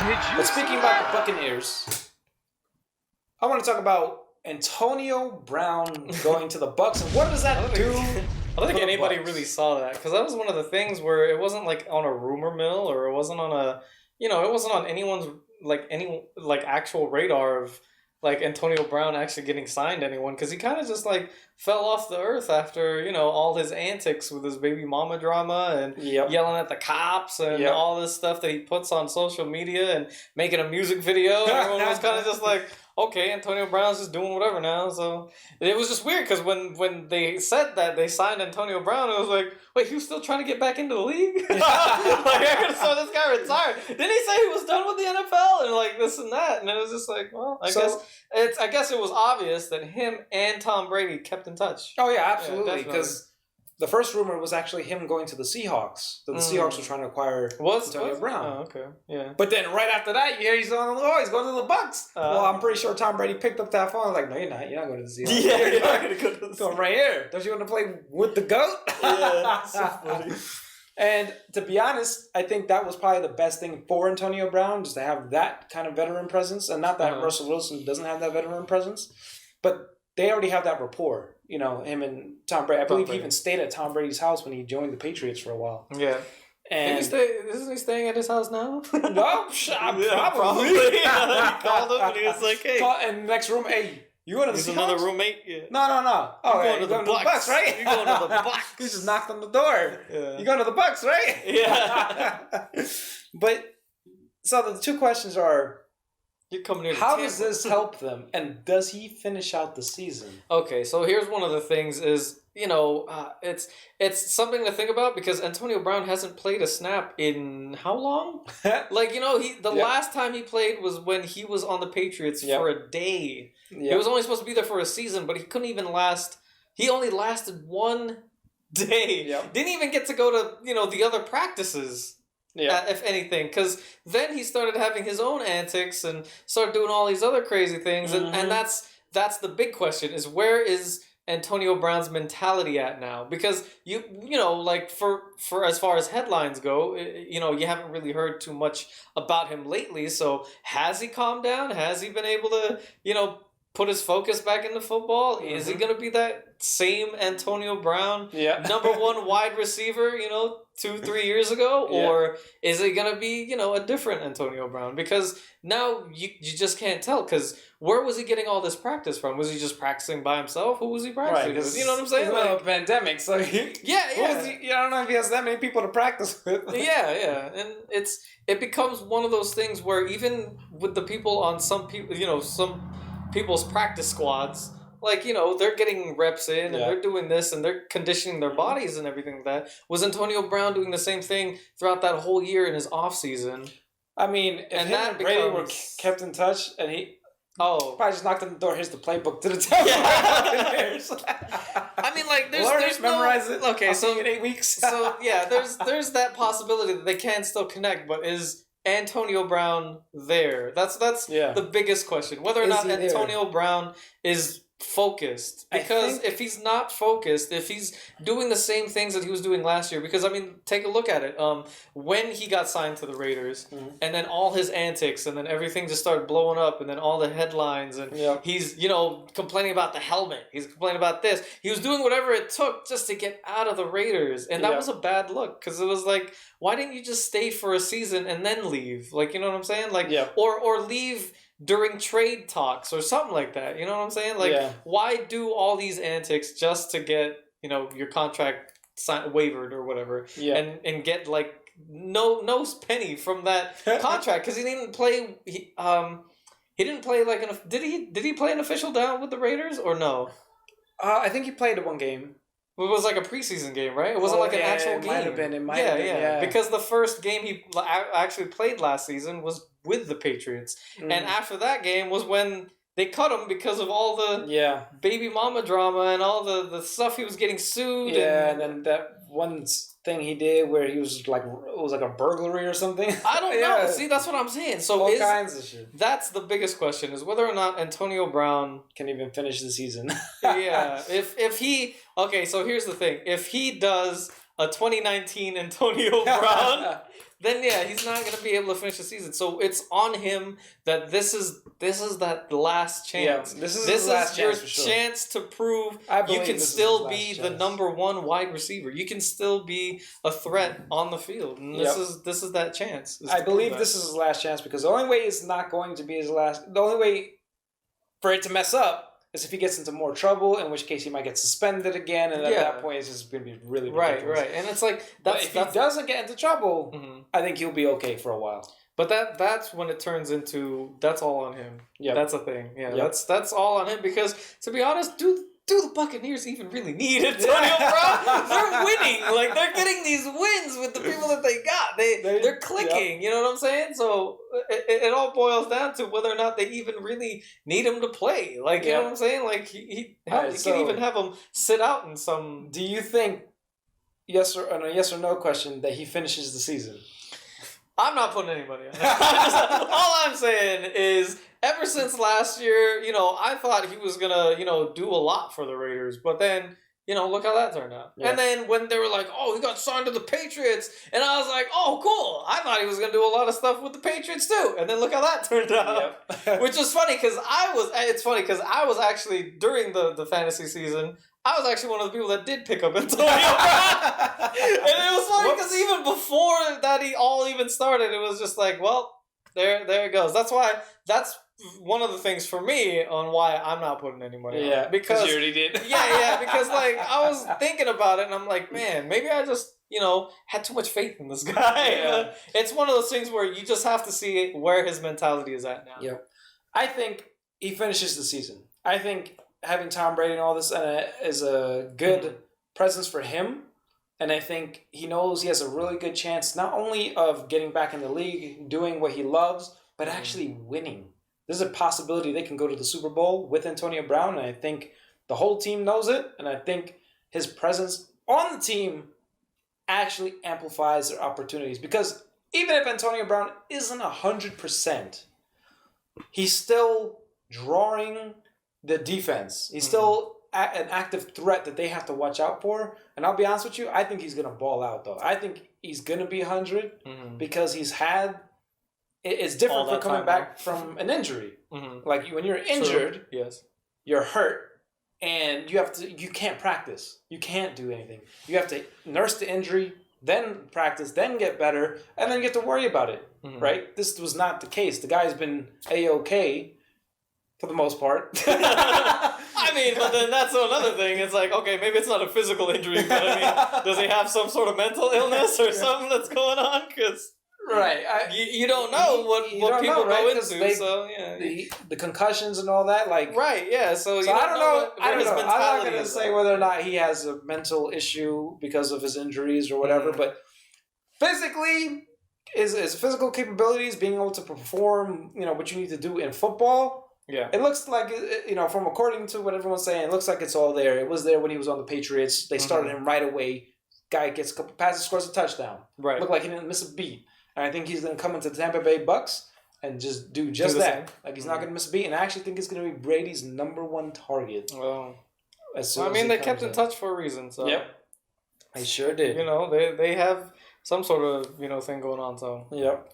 But speaking about the Buccaneers, I want to talk about Antonio Brown going to the Bucks, and what does that do? I don't think anybody really saw that, because that was one of the things where it wasn't like on a rumor mill, or it wasn't on a, it wasn't on anyone's actual radar of like Antonio Brown actually getting signed to anyone, because he kind of just like fell off the earth after all his antics with his baby mama drama and yelling at the cops and all this stuff that he puts on social media and making a music video. And everyone was kind of just like, okay, Antonio Brown's just doing whatever now. So it was just weird, because when they said that they signed Antonio Brown, it was like, wait, he was still trying to get back into the league? Like, I could have saw this guy retired. Didn't he say he was done with the NFL and like this and that? And it was just like, well, I guess it was obvious that him and Tom Brady kept in touch. Oh yeah, absolutely. Because the first rumor was actually him going to the Seahawks. That the Seahawks were trying to acquire Antonio Brown. Oh, okay. Yeah. But then right after that, he's going to the Bucks. Well, I'm pretty sure Tom Brady picked up that phone. I was like, no, you're not. You're not going to the Seahawks. Yeah, you're not going to go to the Seahawks. Going right here. Don't you want to play with the GOAT? Yeah, so funny. And to be honest, I think that was probably the best thing for Antonio Brown, just to have that kind of veteran presence. And not that Russell Wilson doesn't have that veteran presence, but they already have that rapport. Him and Tom Brady. I believe he even stayed at Tom Brady's house when he joined the Patriots for a while. Yeah. And isn't he staying at his house now? No, probably. He called him and he was like, hey. And next room, hey, you want to see another roommate? Yeah. No. Oh, you're going to the Bucks, right? You're going to the Bucks. He just knocked on the door. Yeah. You're going to the Bucks, right? Yeah. But, so the two questions are, you're coming here. How does this help them, and does he finish out the season? Okay, so here's one of the things is, it's something to think about, because Antonio Brown hasn't played a snap in how long? Last time he played was when he was on the Patriots for a day. He was only supposed to be there for a season, but he couldn't even last. He only lasted one day. Didn't even get to go to, the other practices. If anything, because then he started having his own antics and started doing all these other crazy things, and that's the big question: is where is Antonio Brown's mentality at now? Because for as far as headlines go, you haven't really heard too much about him lately. So has he calmed down? Has he been able to put his focus back into football? Is he going to be that same Antonio Brown, number one wide receiver, 2-3 years ago? Or is it going to be, a different Antonio Brown? Because now you just can't tell, because where was he getting all this practice from? Was he just practicing by himself? Who was he practicing with? You know what I'm saying? Like a pandemic, so I don't know if he has that many people to practice with. And it becomes one of those things where even with the people on some people's practice squads, they're getting reps in and they're doing this and they're conditioning their bodies and everything like that. Was Antonio Brown doing the same thing throughout that whole year in his off season? I mean, if him and Brady were kept in touch, and he probably just knocked on the door, here's the playbook to the Tampa Bay Buccaneers. I mean, there's memorize it. Okay, so in 8 weeks. So there's that possibility that they can still connect, but is Antonio Brown there? That's the biggest question. Whether or not Antonio Brown is focused. Because if he's not focused, if he's doing the same things that he was doing last year, because take a look at it. When he got signed to the Raiders, and then all his antics, and then everything just started blowing up, and then all the headlines, and he's complaining about the helmet, he's complaining about this. He was doing whatever it took just to get out of the Raiders, and that was a bad look, because it was like, why didn't you just stay for a season and then leave? Like, you know what I'm saying? Like, or leave during trade talks or something like that. You know what I'm saying? Like, why do all these antics just to get, your contract waived or whatever, and get like no penny from that contract, because he didn't play. He didn't play like did he play an official down with the Raiders or no? I think he played one game. It was like a preseason game, right? It wasn't like an actual game. It might have been. Because the first game he actually played last season was with the Patriots. And after that game was when they cut him because of all the baby mama drama and all the stuff he was getting sued. And then that one thing he did where he was like, it was like a burglary or something. I don't know. See, that's what I'm saying. So all kinds of shit. That's the biggest question, is whether or not Antonio Brown can even finish the season. If he, okay, so here's the thing. If he does a 2019 Antonio Brown, then yeah, he's not gonna be able to finish the season. So it's on him that this is that last chance. Yeah, this is your chance to prove you can still be the number one wide receiver. You can still be a threat on the field. And this is that chance. I believe this is his last chance because the only way it's not going to be his last. The only way for it to mess up is if he gets into more trouble, in which case he might get suspended again, and at that point it's just going to be really ridiculous. Right. And it's like if he doesn't get into trouble, I think he'll be okay for a while. But that's when it turns into that's all on him. Yeah, that's a thing. Yeah, that's all on him because to be honest, do the Buccaneers even really need Antonio Brown? They're winning. Like, they're getting these wins with the people that they got. They're clicking. You know what I'm saying? So it all boils down to whether or not they even really need him to play. Like, you know what I'm saying? Like, he can even have him sit out in some... Do you think, yes or no question, that he finishes the season? I'm not putting anybody on that. All I'm saying is, ever since last year, I thought he was going to, do a lot for the Raiders. But then, look how that turned out. Yeah. And then when they were like, oh, he got signed to the Patriots. And I was like, oh, cool. I thought he was going to do a lot of stuff with the Patriots too. And then look how that turned out. Yep. Which is funny because I was actually, during the fantasy season, I was actually one of the people that did pick up Antonio Brown. And it was funny because even before that he all even started, it was just like, well, there it goes. That's one of the things for me on why I'm not putting any money on it. Because you already did. Because like I was thinking about it and I'm like, man, maybe I just, had too much faith in this guy. Yeah. It's one of those things where you just have to see where his mentality is at now. Yeah. I think he finishes the season. I think having Tom Brady and all this is a good presence for him. And I think he knows he has a really good chance not only of getting back in the league, doing what he loves, but actually winning. There's a possibility they can go to the Super Bowl with Antonio Brown, and I think the whole team knows it, and I think his presence on the team actually amplifies their opportunities. Because even if Antonio Brown isn't 100%, he's still drawing the defense. He's still an active threat that they have to watch out for. And I'll be honest with you, I think he's going to ball out, though. I think he's going to be 100 because he's had... It's different for coming back from an injury. Like, when you're injured, you're hurt, and you can't practice. You can't do anything. You have to nurse the injury, then practice, then get better, and then you get to worry about it, right? This was not the case. The guy's been A-okay for the most part. I mean, but then that's another thing. It's like, okay, maybe it's not a physical injury, but I mean, does he have some sort of mental illness or something that's going on? Because you don't know what people go into. The concussions and all that, like So I don't know. I'm not going to say whether or not he has a mental issue because of his injuries or whatever, but physically, his physical capabilities, being able to perform, what you need to do in football. Yeah, it looks like from according to what everyone's saying, it looks like it's all there. It was there when he was on the Patriots. They started him right away. Guy gets a couple passes, scores a touchdown. Right, looked like he didn't miss a beat. And I think he's going to come into the Tampa Bay Bucks and just do that. Same. Like, he's not going to miss a beat. And I actually think it's going to be Brady's number one target. Well, they kept in touch for a reason. So. Yep. They sure did. They have some sort of, thing going on. So. Yep.